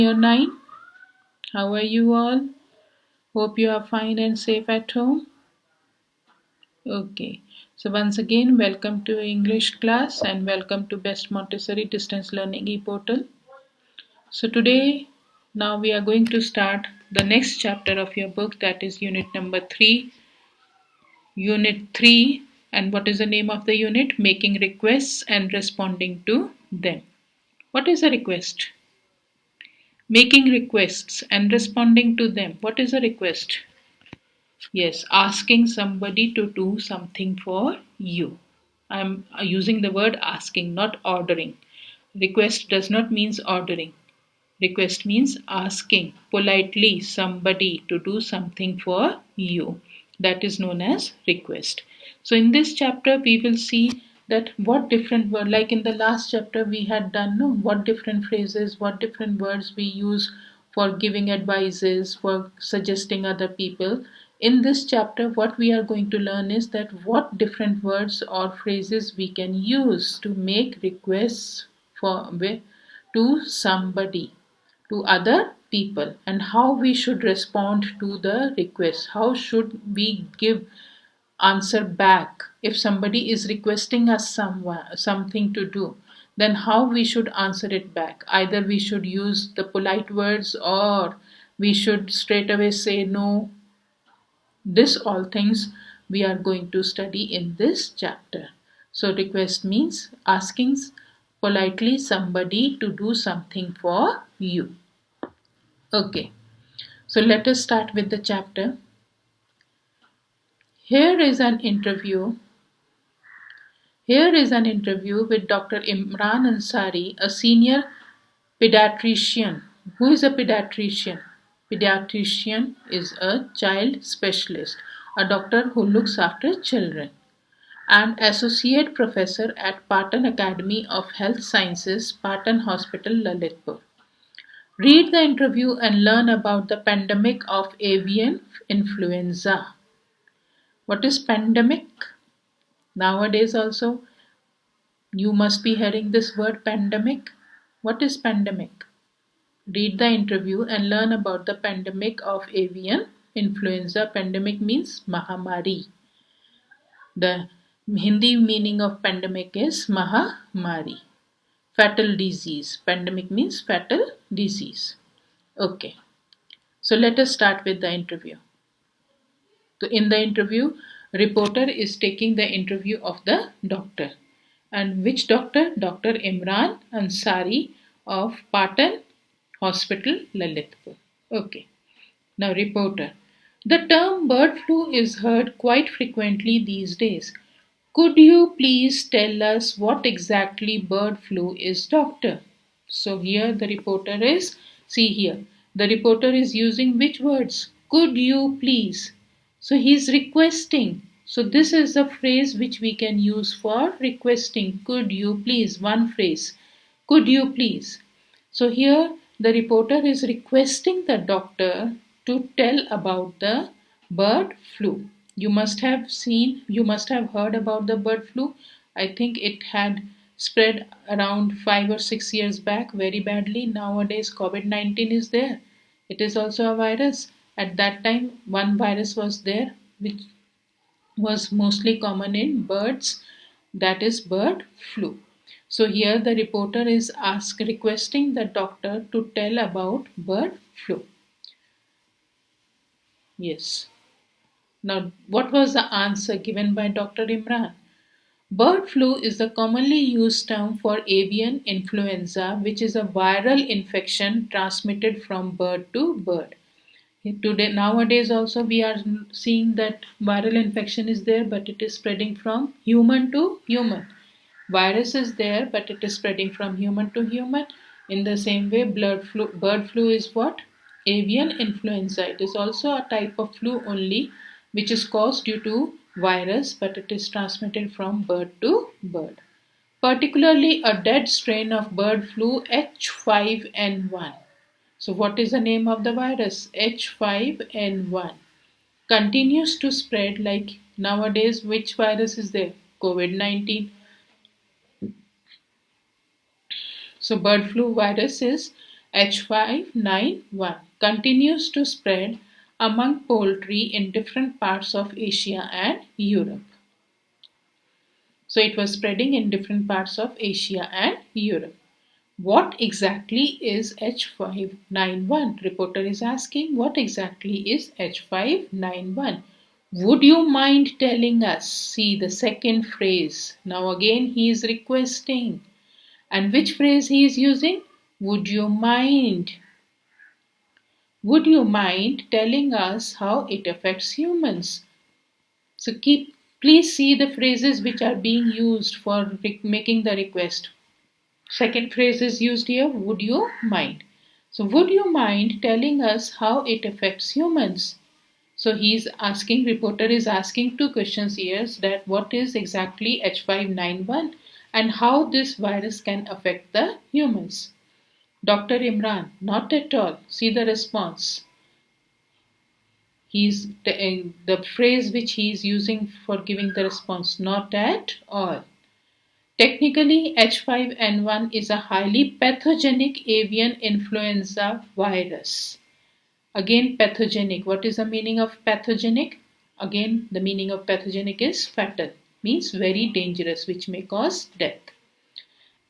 Year 9. How are you all? Hope you are fine and safe at home. Okay. So once again, welcome to English class and welcome to Best Montessori Distance Learning e-portal. So today, now we are going to start the next chapter of your book, that is unit number 3. Unit 3, and what is the name of the unit? Making requests and responding to them. What is a request? Making requests and responding to them. What is a request? Yes, asking somebody to do something for you. I'm using the word asking, not ordering. Request does not mean ordering. Request means asking politely somebody to do something for you. That is known as request. So in this chapter we will see that what different word, like in the last chapter we had done, no, what different phrases, what different words we use for giving advices, for suggesting other people. In this chapter what we are going to learn is that what different words or phrases we can use to make requests for to somebody, to other people, and how we should respond to the request. How should we give answer back if somebody is requesting us something to do, then how we should answer it back. Either we should use the polite words or we should straight away say no. This all things we are going to study in this chapter. So request means asking politely somebody to do something for you. Okay, so let us start with the chapter. Here is an interview. Here is an interview with Dr. Imran Ansari, a senior pediatrician. Who is a pediatrician? Pediatrician is a child specialist, a doctor who looks after children, and associate professor at Patan Academy of Health Sciences, Patan Hospital, Lalitpur. Read the interview and learn about the pandemic of avian influenza. What is pandemic? Nowadays also you must be hearing this word pandemic. What is pandemic? Read the interview and learn about the pandemic of avian influenza. Pandemic means Mahamari. The Hindi meaning of pandemic is Mahamari. Fatal disease. Pandemic means fatal disease. Okay. So let us start with the interview. So in the interview, reporter is taking the interview of the doctor. And which doctor? Dr. Imran Ansari of Patan Hospital, Lalitpur. Okay. Now reporter. The term bird flu is heard quite frequently these days. Could you please tell us what exactly bird flu is, doctor? So here the reporter is, see here, the reporter is using which words? Could you please? So he is requesting. So this is the phrase which we can use for requesting. Could you please? One phrase. Could you please? So here the reporter is requesting the doctor to tell about the bird flu. You must have heard about the bird flu. I think it had spread around 5 or 6 years back very badly. Nowadays, COVID 19 is there. It is also a virus. At that time, one virus was there which was mostly common in birds, that is bird flu. So here the reporter is requesting the doctor to tell about bird flu. Yes. Now, what was the answer given by Dr. Imran? Bird flu is the commonly used term for avian influenza, which is a viral infection transmitted from bird to bird. Today, nowadays also we are seeing that viral infection is there, but it is spreading from human to human. Virus is there, but it is spreading from human to human. In the same way, bird flu is what? Avian influenza. It is also a type of flu only, which is caused due to virus, but it is transmitted from bird to bird. Particularly a dead strain of bird flu H5N1. So what is the name of the virus? H5N1. Continues to spread like nowadays. Which virus is there? COVID-19. So bird flu virus is H5N1 continues to spread among poultry in different parts of Asia and Europe. So it was spreading in different parts of Asia and Europe. What exactly is H5N1? Reporter is asking, what exactly is H5N1? Would you mind telling us? See the second phrase. Now again he is requesting. And which phrase he is using? Would you mind? Would you mind telling us how it affects humans? So please see the phrases which are being used for making the request. Second phrase is used here, would you mind? So would you mind telling us how it affects humans? So reporter is asking two questions here, that what is exactly H5N1 and how this virus can affect the humans. Dr. Imran, not at all. See the response. The phrase which he is using for giving the response, not at all. Technically, H5N1 is a highly pathogenic avian influenza virus. Again, pathogenic. What is the meaning of pathogenic? Again, the meaning of pathogenic is fatal, means very dangerous, which may cause death.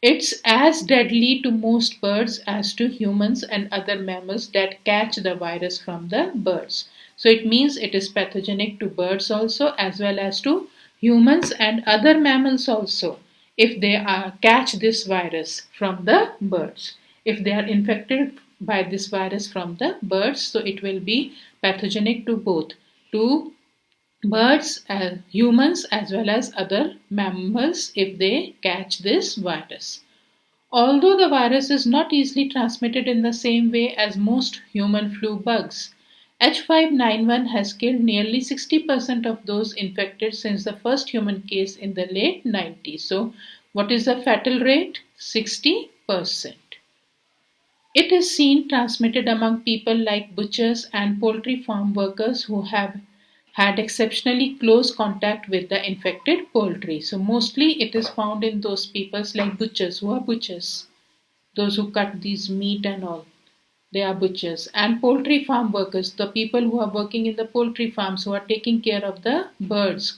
It's as deadly to most birds as to humans and other mammals that catch the virus from the birds. So it means it is pathogenic to birds also, as well as to humans and other mammals also, if they catch this virus from the birds. If they are infected by this virus from the birds, so it will be pathogenic to both, to birds, humans, as well as other mammals if they catch this virus. Although the virus is not easily transmitted in the same way as most human flu bugs, H5N1 has killed nearly 60% of those infected since the first human case in the late 90s. So, what is the fatal rate? 60%. It is seen transmitted among people like butchers and poultry farm workers who have had exceptionally close contact with the infected poultry. So mostly it is found in those peoples like butchers, who are butchers, those who cut these meat and all. They are butchers. And poultry farm workers, the people who are working in the poultry farms, who are taking care of the birds,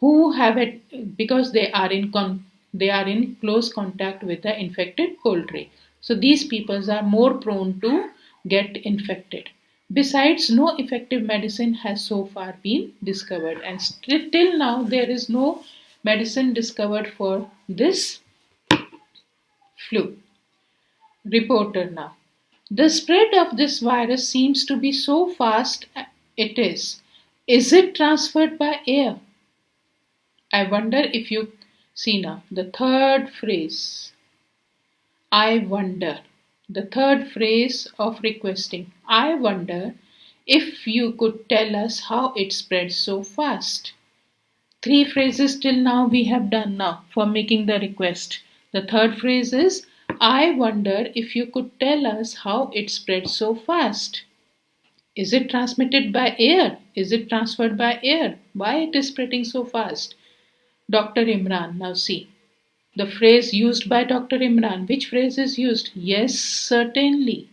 who have it because they are in close contact with the infected poultry. So these peoples are more prone to get infected. Besides, no effective medicine has so far been discovered, and till now there is no medicine discovered for this flu. Reporter now. The spread of this virus seems to be so fast. It is. Is it transferred by air? I wonder if you see now the third phrase. I wonder. The third phrase of requesting. I wonder if you could tell us how it spread so fast. Three phrases till now we have done now for making the request. The third phrase is I wonder if you could tell us how it spread so fast. Is it transmitted by air? Is it transferred by air? Why it is spreading so fast? Dr. Imran, now see. The phrase used by Dr. Imran. Which phrase is used? Yes, certainly.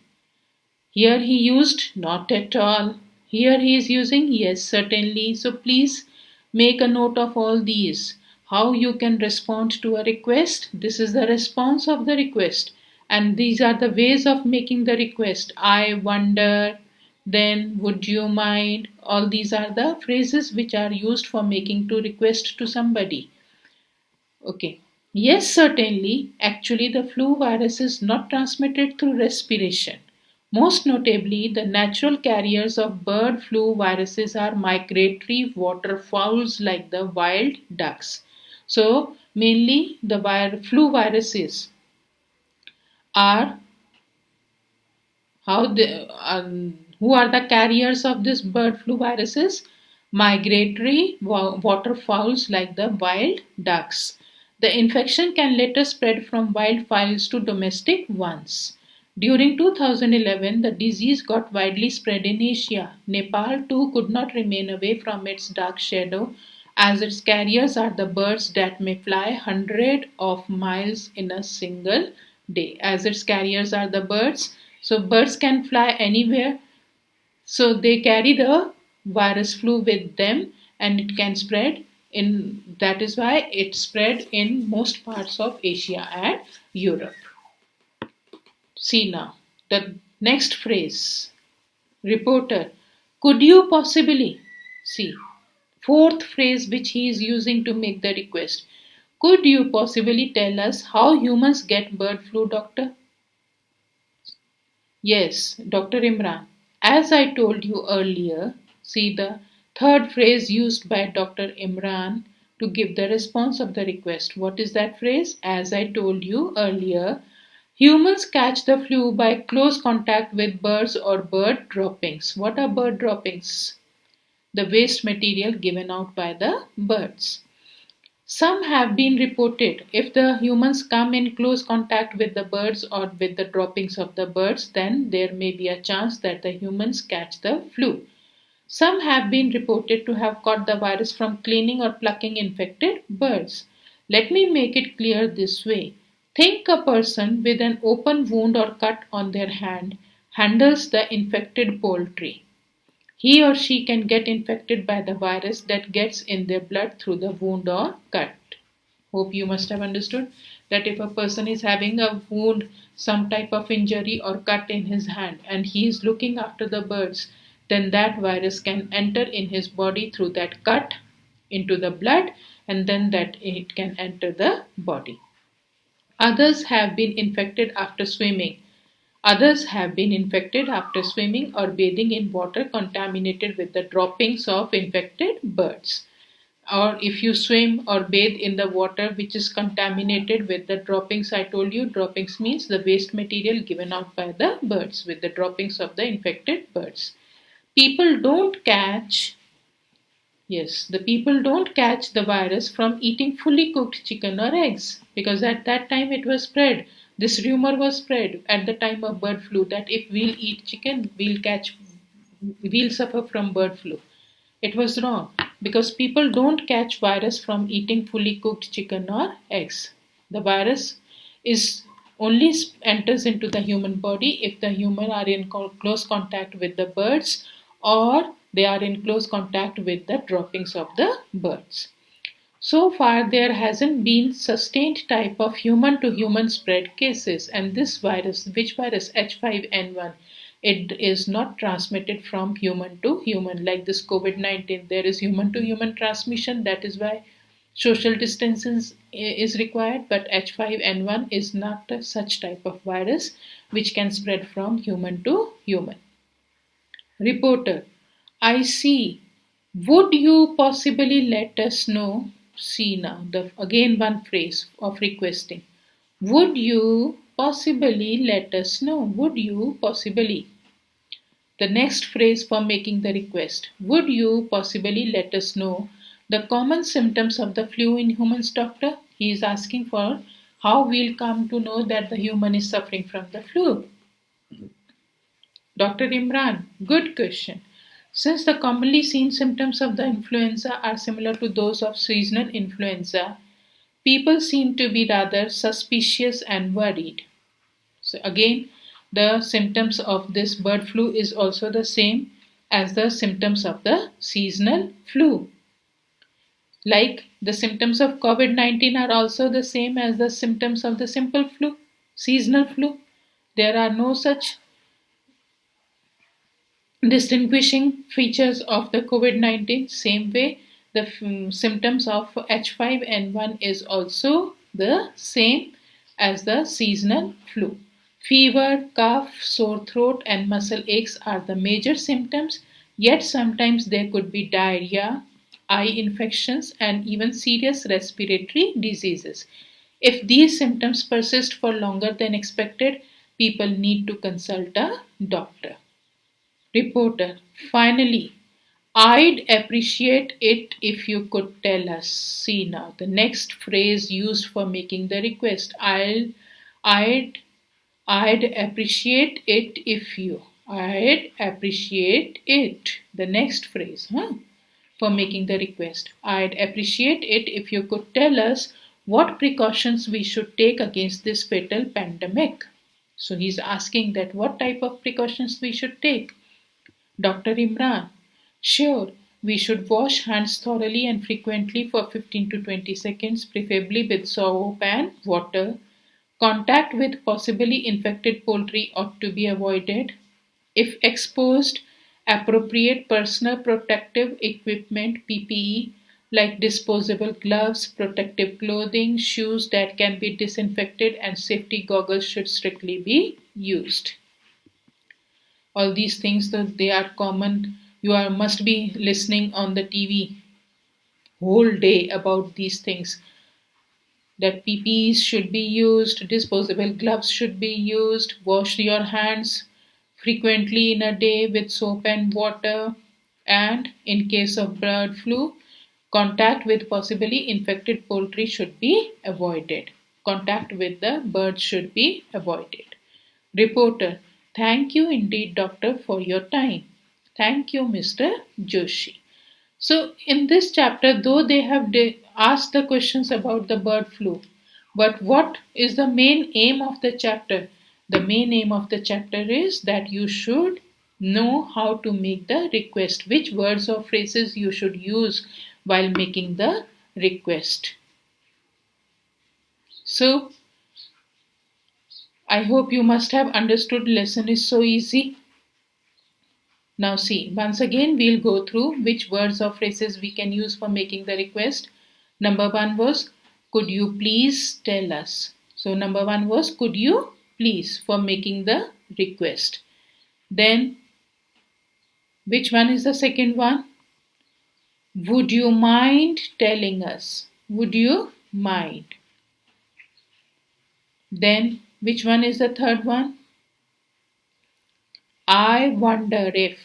Here he used not at all. Here he is using yes, certainly. So please make a note of all these. How you can respond to a request. This is the response of the request. And these are the ways of making the request. I wonder, then, would you mind? All these are the phrases which are used for making to request to somebody. Okay. Yes, certainly. Actually, the flu virus is not transmitted through respiration. Most notably, the natural carriers of bird flu viruses are migratory waterfowls like the wild ducks. So, mainly the flu viruses are who are the carriers of this bird flu viruses? Migratory waterfowls like the wild ducks. The infection can later spread from wildfowls to domestic ones. During 2011, the disease got widely spread in Asia. Nepal too could not remain away from its dark shadow, as its carriers are the birds that may fly hundreds of miles in a single day, as its carriers are the birds. So birds can fly anywhere, so they carry the virus flu with them, and it can spread in, that is why it spread in most parts of Asia and Europe. See now the next phrase. Reporter, could you possibly, see, fourth phrase which he is using to make the request. Could you possibly tell us how humans get bird flu, doctor? Yes, Dr. Imran. As I told you earlier, see the third phrase used by Dr. Imran to give the response of the request. What is that phrase? As I told you earlier, humans catch the flu by close contact with birds or bird droppings. What are bird droppings? The waste material given out by the birds. Some have been reported. If the humans come in close contact with the birds or with the droppings of the birds, then there may be a chance that the humans catch the flu. Some have been reported to have caught the virus from cleaning or plucking infected birds. Let me make it clear this way. Think a person with an open wound or cut on their hand handles the infected poultry. He or she can get infected by the virus that gets in their blood through the wound or cut. Hope you must have understood that if a person is having a wound, some type of injury or cut in his hand, and he is looking after the birds, then that virus can enter in his body through that cut into the blood, and then that it can enter the body. Others have been infected after swimming. Others have been infected after swimming or bathing in water contaminated with the droppings of infected birds. Or if you swim or bathe in the water which is contaminated with the droppings, I told you droppings means the waste material given out by the birds with the droppings of the infected birds. People don't catch Yes, the people don't catch the virus from eating fully cooked chicken or eggs, because at that time it was spread. This rumor was spread at the time of bird flu that if we'll eat chicken, we'll suffer from bird flu. It was wrong, because people don't catch virus from eating fully cooked chicken or eggs. The virus is only enters into the human body if the human are in close contact with the birds, or they are in close contact with the droppings of the birds. So far, there hasn't been sustained type of human to human spread cases, and this virus, which virus H5N1, it is not transmitted from human to human like this COVID-19. There is human to human transmission, that is why social distancing is required, but H5N1 is not such type of virus which can spread from human to human. Reporter, I see. Would you possibly let us know? See now, the again one phrase of requesting. Would you possibly let us know? Would you possibly? The next phrase for making the request. Would you possibly let us know the common symptoms of the flu in humans, doctor? He is asking for how we'll come to know that the human is suffering from the flu. Dr. Imran, good question. Since the commonly seen symptoms of the influenza are similar to those of seasonal influenza, people seem to be rather suspicious and worried. So, again, the symptoms of this bird flu is also the same as the symptoms of the seasonal flu. Like the symptoms of COVID-19 are also the same as the symptoms of the simple flu, seasonal flu. There are no such distinguishing features of the COVID-19. Same way, the symptoms of H5N1 is also the same as the seasonal flu. Fever, cough, sore throat, and muscle aches are the major symptoms, yet sometimes there could be diarrhea, eye infections, and even serious respiratory diseases. If these symptoms persist for longer than expected, people need to consult a doctor. Reporter, finally, I'd appreciate it if you could tell us. See now, the next phrase used for making the request. I'd, I'd appreciate it if you. I'd appreciate it. The next phrase, for making the request. I'd appreciate it if you could tell us what precautions we should take against this fatal pandemic. So he's asking that what type of precautions we should take. Dr. Imran, sure, we should wash hands thoroughly and frequently for 15 to 20 seconds, preferably with soap and water. Contact with possibly infected poultry ought to be avoided. If exposed, appropriate personal protective equipment PPE like disposable gloves, protective clothing, shoes that can be disinfected, and safety goggles should strictly be used. All these things, though they are common, you are must be listening on the TV whole day about these things, that PPEs should be used, disposable gloves should be used, wash your hands frequently in a day with soap and water, and in case of bird flu, contact with possibly infected poultry should be avoided. Contact with the birds should be avoided. Reporter, thank you indeed, doctor, for your time. Thank you, Mr. Joshi. So, in this chapter, though they have asked the questions about the bird flu, but what is the main aim of the chapter? The main aim of the chapter is that you should know how to make the request, which words or phrases you should use while making the request. So, I hope you must have understood. Lesson is so easy. Now see, once again we'll go through which words or phrases we can use for making the request. Number one was, could you please tell us? So number one was, could you please, for making the request. Then, which one is the second one? Would you mind telling us? Would you mind? Then, which one is the third one? I wonder if.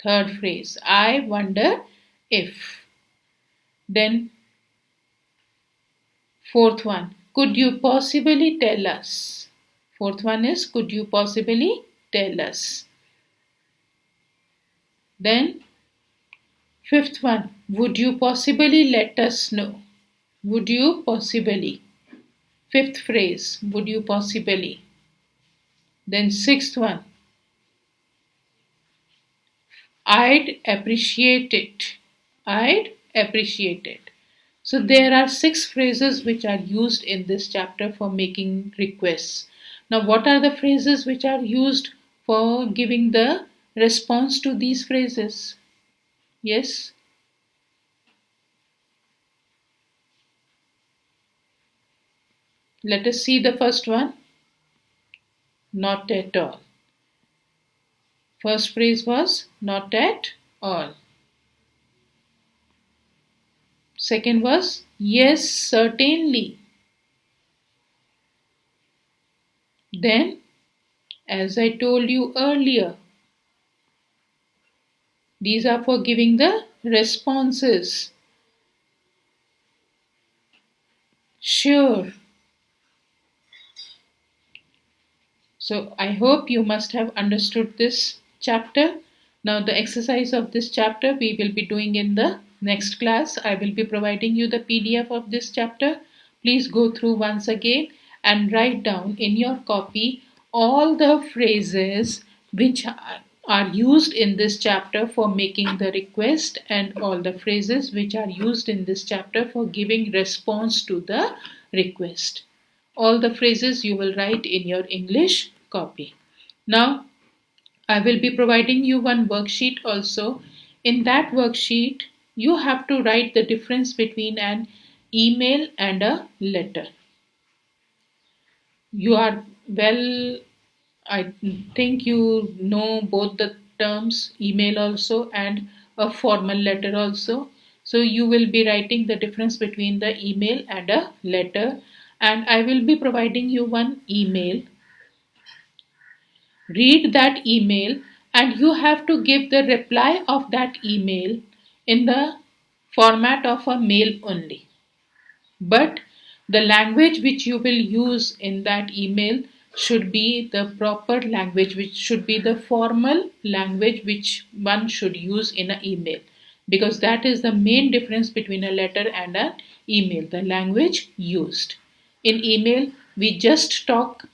Third phrase, I wonder if. Then, fourth one, could you possibly tell us? Fourth one is, could you possibly tell us? Then, fifth one, would you possibly let us know? Would you possibly? Fifth phrase, would you possibly? Then, sixth one, I'd appreciate it. I'd appreciate it. So there are 6 phrases which are used in this chapter for making requests. Now, what are the phrases which are used for giving the response to these phrases? Yes? Let us see the first one. Not at all. First phrase was not at all. Second was yes, certainly. Then, as I told you earlier, these are for giving the responses. Sure. So I hope you must have understood this chapter. Now the exercise of this chapter we will be doing in the next class. I will be providing you the PDF of this chapter. Please go through once again and write down in your copy all the phrases which are used in this chapter for making the request, and all the phrases which are used in this chapter for giving response to the request. All the phrases you will write in your English copy. Now, I will be providing you one worksheet also. In that worksheet, you have to write the difference between an email and a letter. You are well, I think you know both the terms, email also and a formal letter also. So you will be writing the difference between the email and a letter, and I will be providing you one email. Read that email and you have to give the reply of that email in the format of a mail only. But the language which you will use in that email should be the proper language, which should be the formal language which one should use in an email. because that is the main difference between a letter and an email, the language used. In email, we just talk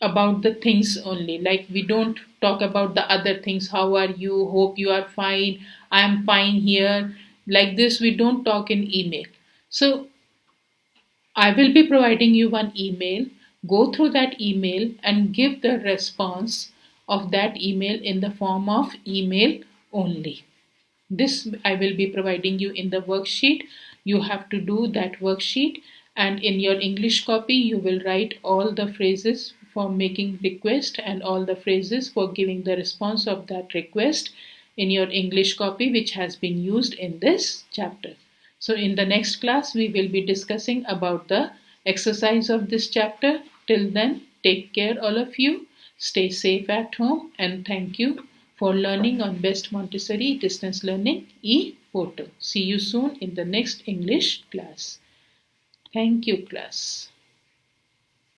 about the things only, like we don't talk about the other things. How are you? Hope you are fine. I am fine here. Like this, we don't talk in email. So I will be providing you one email. Go through that email and give the response of that email in the form of email only. This I will be providing you in the worksheet. You have to do that worksheet, and in your English copy you will write all the phrases for making request and all the phrases for giving the response of that request in your English copy, which has been used in this chapter. So in the next class we will be discussing about the exercise of this chapter. Till then, take care all of you. Stay safe at home, and thank you for learning on Best Montessori Distance Learning e-portal. See you soon in the next English class. Thank you, class.